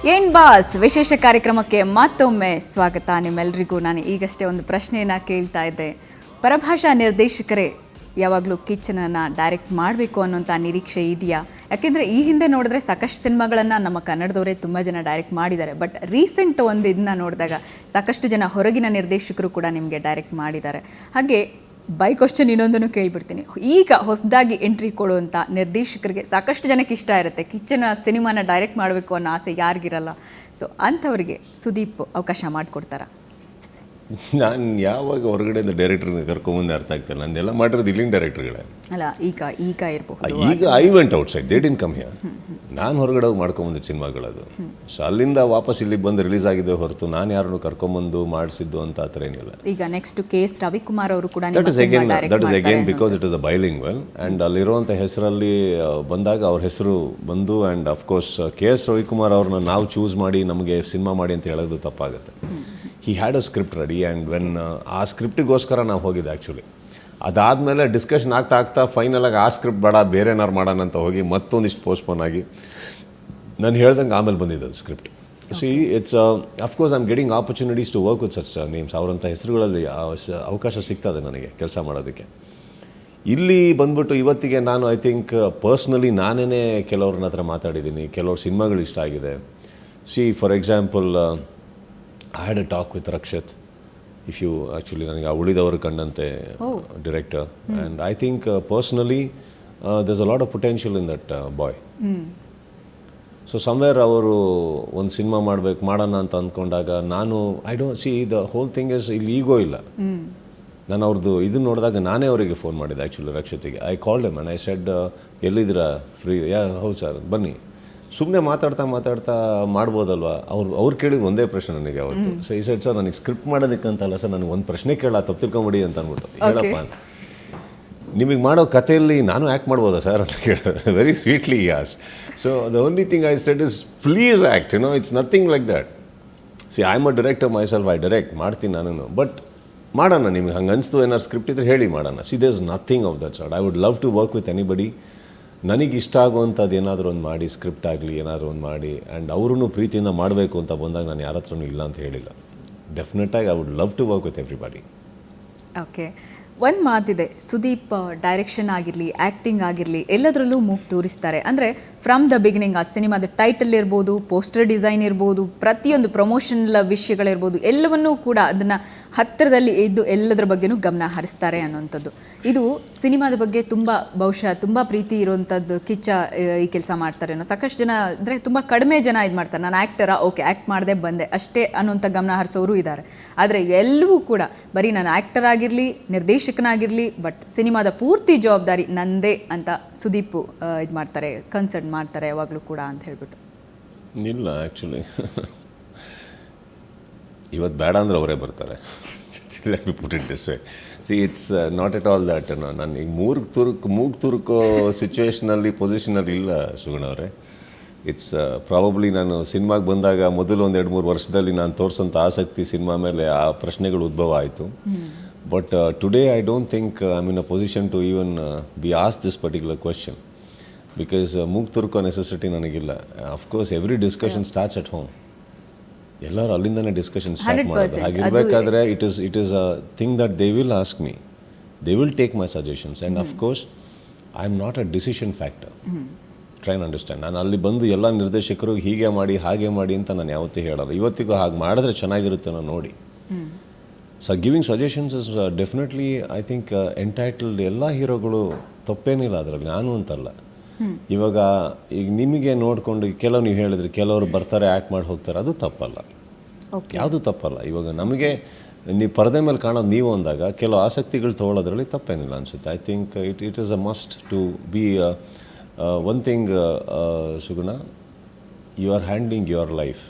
ಏನ್ ಬಾಸ್ ವಿಶೇಷ ಕಾರ್ಯಕ್ರಮಕ್ಕೆ ಮತ್ತೊಮ್ಮೆ ಸ್ವಾಗತ. ನಿಮ್ಮೆಲ್ಲರಿಗೂ ನಾನು ಈಗಷ್ಟೇ ಒಂದು ಪ್ರಶ್ನೆಯನ್ನು ಕೇಳ್ತಾ ಇದ್ದೆ. ಪರಭಾಷಾ ನಿರ್ದೇಶಕರೇ ಯಾವಾಗಲೂ ಕಿಚ್ಚನನ್ನು ಡೈರೆಕ್ಟ್ ಮಾಡಬೇಕು ಅನ್ನೋಂಥ ನಿರೀಕ್ಷೆ ಇದೆಯಾ? ಯಾಕೆಂದರೆ ಈ ಹಿಂದೆ ನೋಡಿದ್ರೆ ಸಾಕಷ್ಟು ಸಿನಿಮಾಗಳನ್ನು ನಮ್ಮ ಕನ್ನಡದವರೇ ತುಂಬ ಜನ ಡೈರೆಕ್ಟ್ ಮಾಡಿದ್ದಾರೆ. ಬಟ್ ರೀಸೆಂಟ್ ಒಂದು ಇದನ್ನ ನೋಡಿದಾಗ ಸಾಕಷ್ಟು ಜನ ಹೊರಗಿನ ನಿರ್ದೇಶಕರು ಕೂಡ ನಿಮಗೆ ಡೈರೆಕ್ಟ್ ಮಾಡಿದ್ದಾರೆ. ಹಾಗೆ ಬೈ ಕ್ವಶನ್ ಇನ್ನೊಂದನ್ನು ಕೇಳಿಬಿಡ್ತೀನಿ. ಈಗ ಹೊಸದಾಗಿ ಎಂಟ್ರಿ ಕೊಡುವಂಥ ನಿರ್ದೇಶಕರಿಗೆ ಸಾಕಷ್ಟು ಜನಕ್ಕೆ ಇಷ್ಟ ಇರುತ್ತೆ, ಕಿಚ್ಚನ ಸಿನಿಮಾನ ಡೈರೆಕ್ಟ್ ಮಾಡಬೇಕು ಅನ್ನೋ ಆಸೆ ಯಾರಿಗಿರಲ್ಲ. ಸೊ ಅಂಥವರಿಗೆ ಸುದೀಪ್ ಅವಕಾಶ ಮಾಡಿಕೊಡ್ತಾರಾ? ನಾನು ಯಾವಾಗ ಹೊರಗಡೆಯಿಂದ ಡೈರೆಕ್ಟರ್ನ ಕರ್ಕೊಂಬಂದು ಅರ್ಥ ಆಗ್ತಾಯಿಲ್ಲ. ನಂದೆಲ್ಲ ಮಾಡಿರೋದು ಇಲ್ಲಿನ ಡೈರೆಕ್ಟರ್ಗಳೇ ಅಲ್ಲ. ಈಗ ಇರಬಹುದು. ಈಗ I went outside, they didn't come here. ನಾನು ಹೊರಗಡೆ ಹೋಗಿ ಮಾಡ್ಕೊಂಬಂದಿದ್ದ ಸಿನಿಮಾಗಳದು. ಸೊ ಅಲ್ಲಿಂದ ವಾಪಸ್ ಇಲ್ಲಿಗೆ ಬಂದು ರಿಲೀಸ್ ಆಗಿದೆ ಹೊರತು ನಾನು ಯಾರನ್ನು ಕರ್ಕೊಂಬಂದು ಮಾಡಿಸಿದ್ದು ಅಂತ ಆ ಥರ ಏನಿಲ್ಲ. ಈಗ ನೆಕ್ಸ್ಟ್ KS ರವಿಕುಮಾರ್ ಅವರು ಕೂಡ that is again because it is a bilingual and ಅಲ್ಲಿರುವಂಥ ಹೆಸರಲ್ಲಿ ಬಂದಾಗ ಅವ್ರ ಹೆಸರು ಬಂದು ಆ್ಯಂಡ್ ಅಫ್ಕೋರ್ಸ್ KS ರವಿಕುಮಾರ್ ಅವ್ರನ್ನ ನಾವು ಚೂಸ್ ಮಾಡಿ ನಮಗೆ ಸಿನಿಮಾ ಮಾಡಿ ಅಂತ ಹೇಳೋದು ತಪ್ಪಾಗುತ್ತೆ. He had a script ready and when ಆ ಸ್ಕ್ರಿಪ್ಟಿಗೋಸ್ಕರ ನಾವು ಹೋಗಿದ್ದೆ ಆ್ಯಕ್ಚುಲಿ. ಅದಾದಮೇಲೆ ಡಿಸ್ಕಷನ್ ಆಗ್ತಾ ಫೈನಲಾಗಿ ಆ ಸ್ಕ್ರಿಪ್ಟ್ ಬೇಡ ಬೇರೆ ಏನಾರು ಮಾಡೋಣ ಅಂತ ಹೋಗಿ ಮತ್ತೊಂದಿಷ್ಟು ಪೋಸ್ಟ್ಪೋನ್ ಆಗಿ ನಾನು ಹೇಳ್ದಂಗೆ ಆಮೇಲೆ ಬಂದಿದ್ದು ಅದು script. So it's of course I am getting opportunities to work with such names. ಅವರಂಥ ಹೆಸರುಗಳಲ್ಲಿ ಅವಕಾಶ ಸಿಗ್ತದೆ ನನಗೆ ಕೆಲಸ ಮಾಡೋದಕ್ಕೆ. ಇಲ್ಲಿ ಬಂದ್ಬಿಟ್ಟು ಇವತ್ತಿಗೆ ನಾನು ಐ ಥಿಂಕ್ ಪರ್ಸ್ನಲಿ ನಾನೇ ಕೆಲವ್ರನ್ನ ಹತ್ರ ಮಾತಾಡಿದ್ದೀನಿ. ಕೆಲವ್ರ ಸಿನಿಮಾಗಳು ಇಷ್ಟ ಆಗಿದೆ. For example I had a talk with Rakshit. If you actually ನನಗೆ ಉಳಿದವರು ಕಂಡಂತೆ director and I think personally there's a lot of potential in that boy. So somewhere ಅವರು ಒಂದು ಸಿನಿಮಾ ಮಾಡೋಣ ಅಂತ ಅಂದ್ಕೊಂಡಾಗ ನಾನು I don't see the whole thing is ಇಲ್ಲಿ ಈಗೋ ಇಲ್ಲ. ನಾನು ಅವ್ರದ್ದು ಇದನ್ನು ನೋಡಿದಾಗ ನಾನೇ ಅವರಿಗೆ ಫೋನ್ ಮಾಡಿದ್ದೆ ಆ್ಯಕ್ಚುಲಿ ರಕ್ಷತಿಗೆ. I called him and I said ಎಲ್ಲಿದ್ದೀರಾ ಫ್ರೀ? ಹೌದು ಸರ್ ಬನ್ನಿ. ಸುಮ್ಮನೆ ಮಾತಾಡ್ತಾ ಮಾಡ್ಬೋದಲ್ವಾ? ಅವ್ರು ಕೇಳಿದ ಒಂದೇ ಪ್ರಶ್ನೆ ನನಗೆ ಅವತ್ತು. ಸೊ ಈ ಸೈಡ್ ಸರ್ ನನಗೆ ಸ್ಕ್ರಿಪ್ಟ್ ಮಾಡೋದಕ್ಕಂತಲ್ಲ ಸರ್, ನನಗೆ ಒಂದು ಪ್ರಶ್ನೆ ಕೇಳ ತಪ್ಪು ತಿಳ್ಕೊಂಬಿಡಿ ಅಂತ ಅಂದ್ಬಿಟ್ಟು. ಹೇಳಪ್ಪ ಅಂತ. ನಿಮಗೆ ಮಾಡೋ ಕಥೆಯಲ್ಲಿ ನಾನು ಆ್ಯಕ್ಟ್ ಮಾಡ್ಬೋದಾ ಸರ್ ಅಂತ ಕೇಳಿದ್ರೆ very sweetly yes. So the only thing I said is please act, it's nothing like that. I am a director myself, I direct ಮಾಡ್ತೀನಿ ನಾನು. ಬಟ್ ಮಾಡೋಣ, ನಿಮಗೆ ಹಂಗೆ ಅನಿಸ್ತು ಏನಾದ್ರು ಸ್ಕ್ರಿಪ್ಟ್ ಇದ್ರೆ ಹೇಳಿ ಮಾಡೋಣ. There is nothing of that sort. I would love to work with anybody. ನನಗೆ ಇಷ್ಟ ಆಗುವಂಥದ್ದು ಏನಾದರೂ ಒಂದು ಮಾಡಿ, ಸ್ಕ್ರಿಪ್ಟ್ ಆಗಲಿ ಏನಾದರೂ ಒಂದು ಮಾಡಿ ಆ್ಯಂಡ್ ಅವ್ರೂ ಪ್ರೀತಿಯಿಂದ ಮಾಡಬೇಕು ಅಂತ ಬಂದಾಗ ನಾನು ಯಾರ ಹತ್ರನೂ ಇಲ್ಲ ಅಂತ ಹೇಳಿಲ್ಲ. ಡೆಫಿನೆಟಾಗಿ I would love to work with everybody. Okay, ಒಂದು ಮಾತಿದೆ, ಸುದೀಪ್ ಡೈರೆಕ್ಷನ್ ಆಗಿರಲಿ ಆ್ಯಕ್ಟಿಂಗ್ ಆಗಿರಲಿ ಎಲ್ಲದರಲ್ಲೂ ಮೂಗು ತೋರಿಸ್ತಾರೆ. ಅಂದರೆ ಫ್ರಮ್ ದ ಬಿಗಿನಿಂಗ್ ಆ ಸಿನಿಮಾದ ಟೈಟಲ್ ಇರ್ಬೋದು, ಪೋಸ್ಟರ್ ಡಿಸೈನ್ ಇರ್ಬೋದು, ಪ್ರತಿಯೊಂದು ಪ್ರಮೋಷನಲ್ ವಿಷಯಗಳಿರ್ಬೋದು, ಎಲ್ಲವನ್ನೂ ಕೂಡ ಅದನ್ನು ಹತ್ತಿರದಲ್ಲಿ ಇದ್ದು ಎಲ್ಲದರ ಬಗ್ಗೆನೂ ಗಮನ ಹರಿಸ್ತಾರೆ ಅನ್ನೋಂಥದ್ದು. ಇದು ಸಿನಿಮಾದ ಬಗ್ಗೆ ಬಹುಶಃ ತುಂಬ ಪ್ರೀತಿ ಇರುವಂಥದ್ದು ಕಿಚ್ಚ ಈ ಕೆಲಸ ಮಾಡ್ತಾರೆ ಅನ್ನೋ. ಸಾಕಷ್ಟು ಜನ ಅಂದರೆ ತುಂಬ ಕಡಿಮೆ ಜನ ಇದು ಮಾಡ್ತಾರೆ. ನಾನು ಆ್ಯಕ್ಟರಾ, ಓಕೆ ಆ್ಯಕ್ಟ್ ಮಾಡದೆ ಬಂದೆ ಅಷ್ಟೇ ಅನ್ನೋಂಥ ಗಮನ ಹರಿಸೋರು ಇದ್ದಾರೆ. ಆದರೆ ಎಲ್ಲವೂ ಕೂಡ ಬರೀ ನಾನು ಆ್ಯಕ್ಟರ್ ಆಗಿರಲಿ ನಿರ್ದೇಶಕನಾಗಿರಲಿ ಬಟ್ ಸಿನಿಮಾದ ಪೂರ್ತಿ ಜವಾಬ್ದಾರಿ ನಂದೇ ಅಂತ ಸುದೀಪ್ ಇದು ಮಾಡ್ತಾರೆ, ಕನ್ಸರ್ನ್ ಮಾಡ್ತಾರೆ ಯಾವಾಗಲೂ ಕೂಡ ಅಂತ ಹೇಳ್ಬಿಟ್ಟು. ಇಲ್ಲ ಆ್ಯಕ್ಚುಲಿ ಇವತ್ತು ಬೇಡ ಅಂದ್ರೆ ಅವರೇ ಬರ್ತಾರೆ. Let me put it this way. It's not at all that. ನಾನು ಈಗ ಮೂಗು ತುರುಕೋ ಸಿಚುವೇಷನಲ್ಲಿ ಪೊಸಿಷನಲ್ಲಿ ಇಲ್ಲ ಸುಗುಣ ಅವರೇ. ಇಟ್ಸ್ ಪ್ರಾಬಬ್ಲಿ ನಾನು ಸಿನಿಮಾಗೆ ಬಂದಾಗ ಮೊದಲು ಒಂದು 2-3 ವರ್ಷದಲ್ಲಿ ನಾನು ತೋರಿಸೋಂಥ ಆಸಕ್ತಿ ಸಿನಿಮಾ ಮೇಲೆ ಆ ಪ್ರಶ್ನೆಗಳು ಉದ್ಭವ ಆಯಿತು. But today I don't think I mean a position to even be ask this particular question because ಮೂಗು ತುರುಕೋ ನೆಸೆಸಿಟಿ ನನಗಿಲ್ಲ. Of course every discussion starts at home. ಎಲ್ಲರೂ ಅಲ್ಲಿಂದನೇ ಡಿಸ್ಕಷನ್ ಸ್ಟಾರ್ಟ್ ಮಾಡೋದು. ಹಾಗಿರಬೇಕಾದ್ರೆ it is a thing that they will ask me, they will take my suggestions and of course I am not a decision factor. Try and understand. ನಾನು ಅಲ್ಲಿ ಬಂದು ಎಲ್ಲ ನಿರ್ದೇಶಕರು ಹೀಗೆ ಮಾಡಿ ಹಾಗೆ ಮಾಡಿ ಅಂತ ನಾನು ಯಾವತ್ತೂ ಹೇಳಲ್ಲ. ಇವತ್ತಿಗೂ ಹಾಗೆ ಮಾಡಿದ್ರೆ ಚೆನ್ನಾಗಿರುತ್ತೆ ನಾನು ನೋಡಿ. So giving suggestions is definitely I think entitled. ಎಲ್ಲ ಹೀರೋಗಳು ತಪ್ಪೇನಿಲ್ಲ ಅದರಲ್ಲಿ, ನಾನು ಅಂತಲ್ಲ. ಇವಾಗ ಈಗ ನಿಮಗೆ ನೋಡಿಕೊಂಡು ಕೆಲವು ನೀವು ಹೇಳಿದ್ರಿ ಕೆಲವರು ಬರ್ತಾರೆ ಆ್ಯಕ್ಟ್ ಮಾಡಿ ಹೋಗ್ತಾರೆ, ಅದು ತಪ್ಪಲ್ಲ, ಯಾವುದು ತಪ್ಪಲ್ಲ. ಇವಾಗ ನಮಗೆ ನೀವು ಪರದೆ ಮೇಲೆ ಕಾಣೋದು ನೀವು ಅಂದಾಗ ಕೆಲವು ಆಸಕ್ತಿಗಳು ತೊಗೊಳ್ಳೋದ್ರಲ್ಲಿ ತಪ್ಪೇನಿಲ್ಲ ಅನಿಸುತ್ತೆ. I think it is a must to be one thing Suguna, you are handling your life.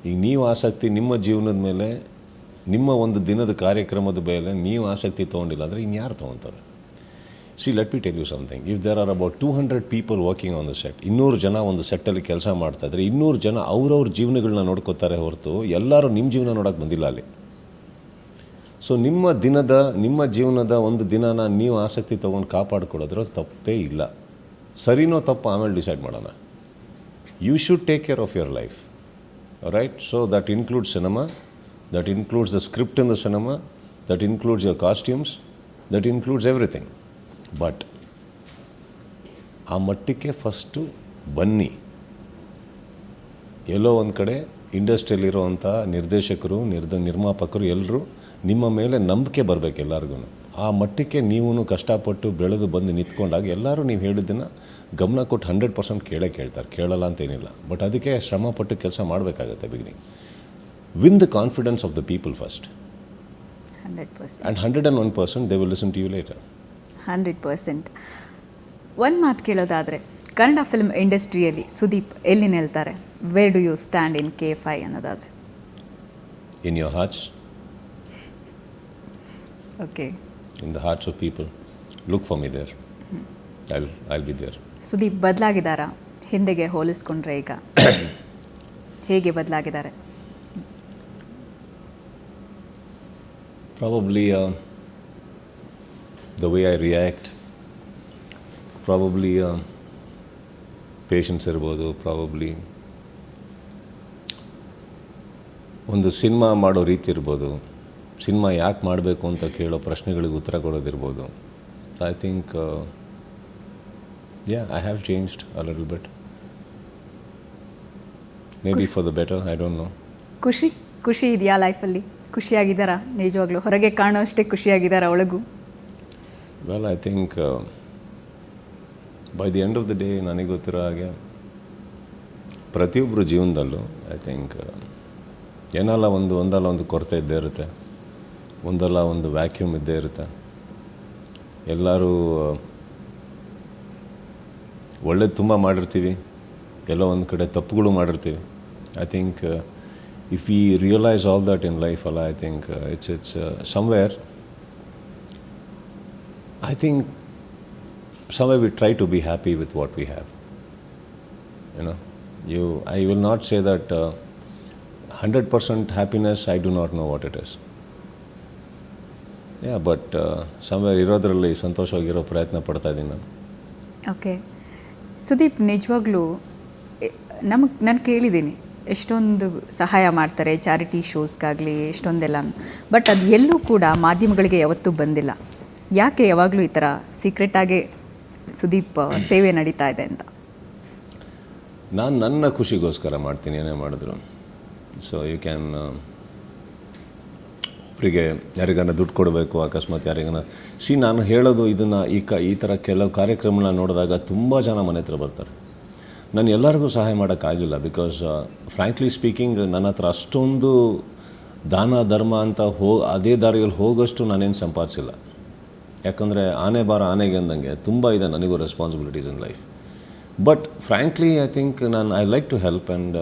ಈಗ ನೀವು ಆಸಕ್ತಿ ನಿಮ್ಮ ಜೀವನದ ಮೇಲೆ, ನಿಮ್ಮ ಒಂದು ದಿನದ ಕಾರ್ಯಕ್ರಮದ ಮೇಲೆ ನೀವು ಆಸಕ್ತಿ ತೊಗೊಂಡಿಲ್ಲ ಅಂದರೆ ಇನ್ಯಾರು ತೊಗೊತಾರೆ? Let me tell you something. If there are about 200 people working on the set, 200 ಜನ ಒಂದು ಸೆಟ್ಟಲ್ಲಿ ಕೆಲಸ ಮಾಡ್ತಾಯಿದ್ರೆ 200 ಜನ ಅವ್ರವ್ರ ಜೀವನಗಳನ್ನ ನೋಡ್ಕೋತಾರೆ ಹೊರತು ಎಲ್ಲರೂ ನಿಮ್ಮ ಜೀವನ ನೋಡೋಕ್ಕೆ ಬಂದಿಲ್ಲ ಅಲ್ಲಿ. ಸೊ ನಿಮ್ಮ ಜೀವನದ ಒಂದು ದಿನನ ನೀವು ಆಸಕ್ತಿ ತೊಗೊಂಡು ಕಾಪಾಡ್ಕೊಳ್ಳೋದ್ರಲ್ಲಿ ತಪ್ಪೇ ಇಲ್ಲ. ಸರಿನೋ ತಪ್ಪು ಆಮೇಲೆ ಡಿಸೈಡ್ ಮಾಡೋಣ. you should take care of your life. All right? So that includes cinema, that includes the script in the cinema, that includes your costumes, that includes everything. But ಆ ಮಟ್ಟಕ್ಕೆ ಫಸ್ಟು ಬನ್ನಿ. ಎಲ್ಲೋ ಒಂದು ಕಡೆ ಇಂಡಸ್ಟ್ರಿಯಲ್ಲಿರೋವಂಥ ನಿರ್ದೇಶಕರು ನಿರ್ಮಾಪಕರು ಎಲ್ಲರೂ ನಿಮ್ಮ ಮೇಲೆ ನಂಬಿಕೆ ಬರಬೇಕು ಎಲ್ಲರಿಗೂ. ಆ ಮಟ್ಟಕ್ಕೆ ನೀವು ಕಷ್ಟಪಟ್ಟು ಬೆಳೆದು ಬಂದು ನಿಂತ್ಕೊಂಡಾಗ ಎಲ್ಲರೂ ನೀವು ಹೇಳಿದ್ದನ್ನು ಗಮನ ಕೊಟ್ಟು 100% ಕೇಳ್ತಾರೆ, ಕೇಳಲ್ಲ ಅಂತೇನಿಲ್ಲ. ಬಟ್ ಅದಕ್ಕೆ ಶ್ರಮಪಟ್ಟು ಕೆಲಸ ಮಾಡಬೇಕಾಗತ್ತೆ beginning. Win the confidence of the people first 100%. And 101% they will listen to you later. 100%. ಒಂದು ಮಾತು ಕೇಳೋದಾದರೆ ಕನ್ನಡ ಫಿಲ್ಮ್ ಇಂಡಸ್ಟ್ರಿಯಲ್ಲಿ ಸುದೀಪ್ ಎಲ್ಲಿ ನಿಲ್ತಾರೆ? Where do you stand in KFI ಅನ್ನೋದಾದರೆ? In your hearts, okay, in the hearts of people. Look for me there. I'll be there. Sudeep ಬದಲಾಗಿದ್ದಾರಾ ಹಿಂದೆಗೆ ಹೋಲಿಸ್ಕೊಂಡ್ರೆ? ಈಗ ಹೇಗೆ ಬದಲಾಗಿದ್ದಾರೆ? Probably the way I react, probably patience ಇರ್ಬೋದು, probably ಒಂದು ಸಿನಿಮಾ ಮಾಡೋ ರೀತಿ ಇರ್ಬೋದು, ಸಿನಿಮಾ ಯಾಕೆ ಮಾಡಬೇಕು ಅಂತ ಕೇಳೋ ಪ್ರಶ್ನೆಗಳಿಗೆ ಉತ್ತರ ಕೊಡೋದಿರ್ಬೋದು. I think I have changed a little bit, maybe for the better, I don't know. ಖುಷಿ ಇದೆಯಾ ಲೈಫಲ್ಲಿ? ಖುಷಿಯಾಗಿದ್ದಾರಾ ನಿಜವಾಗ್ಲೂ? ಹೊರಗೆ ಕಾಣೋ ಅಷ್ಟೇ ಖುಷಿಯಾಗಿದ್ದಾರಾ ಒಳಗೂ? Well, I think by the end of the day ನನಗೆ ಗೊತ್ತಿರೋ ಹಾಗೆ ಪ್ರತಿಯೊಬ್ಬರು ಜೀವನದಲ್ಲೂ ಐ ಥಿಂಕ್ ಏನಲ್ಲ ಒಂದಲ್ಲ ಒಂದು ಕೊರತೆ ಇದ್ದೇ ಇರುತ್ತೆ, ಒಂದಲ್ಲ ಒಂದು ವ್ಯಾಕ್ಯೂಮ್ ಇದ್ದೇ ಇರುತ್ತೆ. ಎಲ್ಲರೂ ಒಳ್ಳೇದು ತುಂಬ ಮಾಡಿರ್ತೀವಿ, ಎಲ್ಲೋ ಒಂದು ಕಡೆ ತಪ್ಪುಗಳು ಮಾಡಿರ್ತೀವಿ. I think if we realise all that in life ಅಲ್ಲ, I think it's somewhere I think somewhere we try to be happy with what we have. I will not say that 100% happiness, I do not know what it is. But somewhere ಇರೋದ್ರಲ್ಲಿ ಸಂತೋಷವಾಗಿರೋ ಪ್ರಯತ್ನ ಪಡ್ತಾ ಇದ್ದೀನಿ ನಾನು. Okay Sudeep, ನಿಜವಾಗ್ಲೂ ನಾನು ಕೇಳಿದ್ದೀನಿ ಎಷ್ಟೊಂದು ಸಹಾಯ ಮಾಡ್ತಾರೆ ಚಾರಿಟಿ ಶೋಸ್ಗಾಗಲಿ ಎಷ್ಟೊಂದೆಲ್ಲ, ಬಟ್ ಅದು ಎಲ್ಲೂ ಕೂಡ ಮಾಧ್ಯಮಗಳಿಗೆ ಯಾವತ್ತೂ ಬಂದಿಲ್ಲ. ಯಾಕೆ ಯಾವಾಗಲೂ ಈ ಥರ ಸೀಕ್ರೆಟಾಗೆ ಸುದೀಪ್ ಸೇವೆ ನಡೀತಾ ಇದೆ ಅಂತ? ನಾನು ನನ್ನ ಖುಷಿಗೋಸ್ಕರ ಮಾಡ್ತೀನಿ ಏನೇ ಮಾಡಿದ್ರು. ಸೊ ಯು ಕ್ಯಾನ್ ಒಬ್ಬರಿಗೆ ಯಾರಿಗಾನ ದುಡ್ಡು ಕೊಡಬೇಕು, ಅಕಸ್ಮಾತ್ ಯಾರಿಗಾನ ನಾನು ಹೇಳೋದು ಇದನ್ನು ಈ ಥರ ಕೆಲವು ಕಾರ್ಯಕ್ರಮಗಳನ್ನ ನೋಡಿದಾಗ ತುಂಬ ಜನ ಮನೆ ಹತ್ರ ಬರ್ತಾರೆ. ನಾನು ಎಲ್ಲರಿಗೂ ಸಹಾಯ ಮಾಡೋಕ್ಕಾಗಿಲ್ಲ, ಬಿಕಾಸ್ ಫ್ರ್ಯಾಂಕ್ಲಿ ಸ್ಪೀಕಿಂಗ್ ನನ್ನ ಹತ್ರ ಅಷ್ಟೊಂದು ದಾನ ಧರ್ಮ ಅಂತ ಅದೇ ದಾರಿಯಲ್ಲಿ ಹೋಗೋಷ್ಟು ನಾನೇನು ಸಂಪಾದಿಸಿಲ್ಲ. ಯಾಕಂದರೆ ಆನೆ ಬಾರ ಆನೆಗೆ ಅಂದಂಗೆ ತುಂಬ ಇದೆ ನನಗೂ responsibilities in life. But frankly I think I like to help, and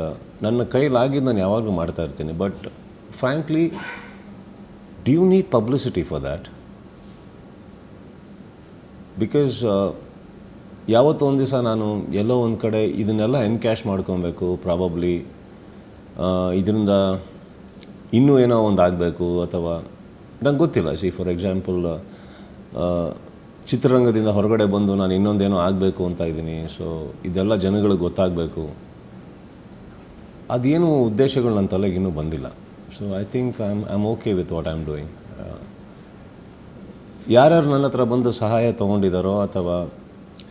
ನನ್ನ ಕೈಲಾಗಿದ್ದು ನಾನು ಯಾವಾಗಲೂ ಮಾಡ್ತಾ ಇರ್ತೀನಿ. But frankly, do you need publicity for that? Because ಯಾವತ್ತೋ ಒಂದು ದಿವಸ ನಾನು ಎಲ್ಲೋ ಒಂದು ಕಡೆ ಇದನ್ನೆಲ್ಲ ಎನ್ಕ್ಯಾಶ್ ಮಾಡ್ಕೊಬೇಕು, ಪ್ರಾಬಬ್ಲಿ ಇದರಿಂದ ಇನ್ನೂ ಏನೋ ಒಂದು ಆಗಬೇಕು, ಅಥವಾ ನಂಗೆ ಗೊತ್ತಿಲ್ಲ. ಫಾರ್ ಎಕ್ಸಾಂಪಲ್ ಚಿತ್ರರಂಗದಿಂದ ಹೊರಗಡೆ ಬಂದು ನಾನು ಇನ್ನೊಂದೇನೋ ಆಗಬೇಕು ಅಂತ ಇದ್ದೀನಿ. ಸೊ ಇದೆಲ್ಲ ಜನಗಳಿಗೆ ಗೊತ್ತಾಗಬೇಕು, ಅದೇನು ಉದ್ದೇಶಗಳು ನನ್ನ ತಲೆಗೆ ಇನ್ನೂ ಬಂದಿಲ್ಲ. So I think I am okay with what I am doing. ಯಾರ್ಯಾರು ನನ್ನ ಹತ್ರ ಬಂದು ಸಹಾಯ ತೊಗೊಂಡಿದ್ದಾರೋ, ಅಥವಾ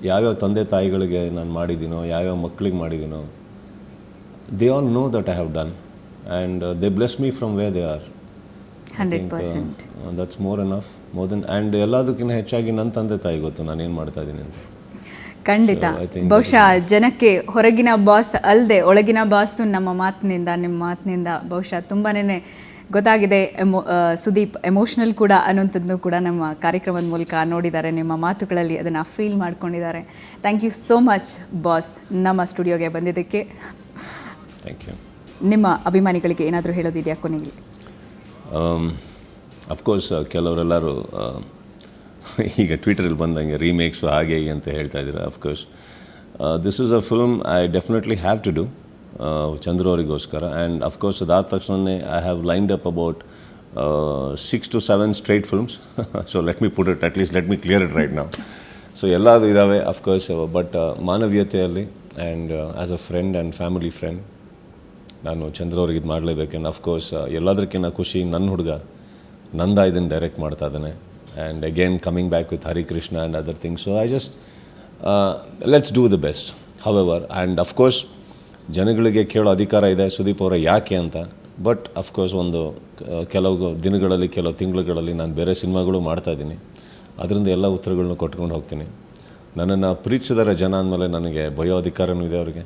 ಯಾವ್ಯಾವ ತಂದೆ ತಾಯಿಗಳಿಗೆ ನಾನು ಮಾಡಿದ್ದೀನೋ, ಯಾವ್ಯಾವ ಮಕ್ಕಳಿಗೆ ಮಾಡಿದ್ದೀನೋ, they all know that I have done, and they bless me from where they are. 100%. That's more enough, more then. And ಎಲ್ಲದಕ್ಕಿಂತ ಹೆಚ್ಚಾಗಿ ನನ್ನ ತಂದೆ ತಾಯಿ ಗೊತ್ತು ನಾನೇನು ಮಾಡ್ತಾ ಇದ್ದೀನಿ ಅಂತ. ಖಂಡಿತ. ಬಹುಶಃ ಜನಕ್ಕೆ ಹೊರಗಿನ ಬಾಸ್ ಅಲ್ಲದೆ ಒಳಗಿನ ಬಾಸು ನಮ್ಮ ಮಾತಿನಿಂದ, ನಿಮ್ಮ ಮಾತಿನಿಂದ ಬಹುಶಃ ತುಂಬಾನೇ ಗೊತ್ತಾಗಿದೆ. ಸುದೀಪ್ ಎಮೋಷ್ನಲ್ ಕೂಡ ಅನ್ನೋಂಥದ್ದು ಕೂಡ ನಮ್ಮ ಕಾರ್ಯಕ್ರಮದ ಮೂಲಕ ನೋಡಿದ್ದಾರೆ, ನಿಮ್ಮ ಮಾತುಗಳಲ್ಲಿ ಅದನ್ನು ಫೀಲ್ ಮಾಡ್ಕೊಂಡಿದ್ದಾರೆ. Thank you so much boss, ನಮ್ಮ ಸ್ಟುಡಿಯೋಗೆ ಬಂದಿದ್ದಕ್ಕೆ. Thank you. ನಿಮ್ಮ ಅಭಿಮಾನಿಗಳಿಗೆ ಏನಾದರೂ ಹೇಳೋದಿದೆಯಾ ಕೊನೆಗೆ? ಅಫ್ಕೋರ್ಸ್ ಕೆಲವರೆಲ್ಲರೂ ಈಗ ಟ್ವಿಟರಲ್ಲಿ ಬಂದಂಗೆ ರೀಮೇಕ್ಸು ಹಾಗೆ ಅಂತ ಹೇಳ್ತಾ ಇದ್ದೀರಾ. Of course this is a film I definitely have to do Chandru ಅವರಿಗೋಸ್ಕರ. ಆ್ಯಂಡ್ ಅಫ್ಕೋರ್ಸ್ ಅದಾದ ತಕ್ಷಣ I have lined up about 6 to 7 straight films. So let me clear it right now. So ಎಲ್ಲದು ಇದ್ದಾವೆ ಅಫ್ಕೋರ್ಸ್, ಬಟ್ ಮಾನವೀಯತೆಯಲ್ಲಿ and as a friend and family friend ನಾನು ಚಂದ್ರ ಅವ್ರಿಗೆ ಇದು ಮಾಡಲೇಬೇಕು. ಆ್ಯಂಡ್ ಅಫ್ಕೋರ್ಸ್ ಎಲ್ಲದಕ್ಕಿಂತ ಖುಷಿ ನನ್ನ ಹುಡುಗ ನಂದ ಇದನ್ನು ಡೈರೆಕ್ಟ್ ಮಾಡ್ತಾ ಇದ್ದಾನೆ. And again coming back with Harikrishna and other things. So I just let's do the best however. And of course ಜನಗಳಿಗೆ ಕೇಳೋ ಅಧಿಕಾರ ಇದೆ ಸುದೀಪ್ ಅವರ ಯಾಕೆ ಅಂತ. ಬಟ್ ಅಫ್ಕೋರ್ಸ್ ಒಂದು ಕೆಲವು ದಿನಗಳಲ್ಲಿ ಕೆಲವು ತಿಂಗಳುಗಳಲ್ಲಿ ನಾನು ಬೇರೆ ಸಿನಿಮಾಗಳು ಮಾಡ್ತಾಯಿದ್ದೀನಿ. ಅದರಿಂದ ಎಲ್ಲ ಉತ್ತರಗಳನ್ನ ಕೊಟ್ಕೊಂಡು ಹೋಗ್ತೀನಿ. ನನ್ನನ್ನು ಪ್ರೀತಿಸಿದರೆ ಜನ ಅಂದಮೇಲೆ ನನಗೆ ಬಯೋ ಅಧಿಕಾರನೂ ಇದೆ. ಅವ್ರಿಗೆ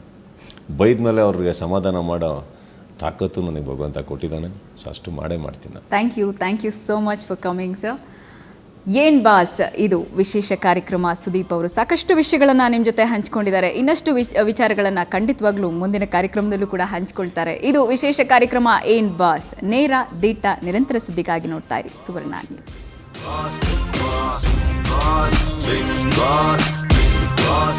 ಬೈದ ಮೇಲೆ ಅವ್ರಿಗೆ ಸಮಾಧಾನ ಮಾಡೋ ತಾಕತ್ತು ನನಗೆ ಭಗವಂತ ಕೊಟ್ಟಿದ್ದಾನೆ. ಸೊ ಅಷ್ಟು ಮಾಡೇ ಮಾಡ್ತೀನಿ ನಾನು. Thank you so much for coming sir. ಏನ್ ಬಾಸ್ ಇದು ವಿಶೇಷ ಕಾರ್ಯಕ್ರಮ. ಸುದೀಪ್ ಅವರು ಸಾಕಷ್ಟು ವಿಷಯಗಳನ್ನು ನಿಮ್ಮ ಜೊತೆ ಹಂಚ್ಕೊಂಡಿದ್ದಾರೆ. ಇನ್ನಷ್ಟು ವಿಚಾರಗಳನ್ನು ಖಂಡಿತವಾಗ್ಲೂ ಮುಂದಿನ ಕಾರ್ಯಕ್ರಮದಲ್ಲೂ ಕೂಡ ಹಂಚ್ಕೊಳ್ತಾರೆ. ಇದು ವಿಶೇಷ ಕಾರ್ಯಕ್ರಮ ಏನ್ ಬಾಸ್. ನೇರ ದಿಟ್ಟ ನಿರಂತರ ಸುದ್ದಿಗಾಗಿ ನೋಡ್ತಾ ಇರಿ ಸುವರ್ಣ ನ್ಯೂಸ್. Boss, big boss,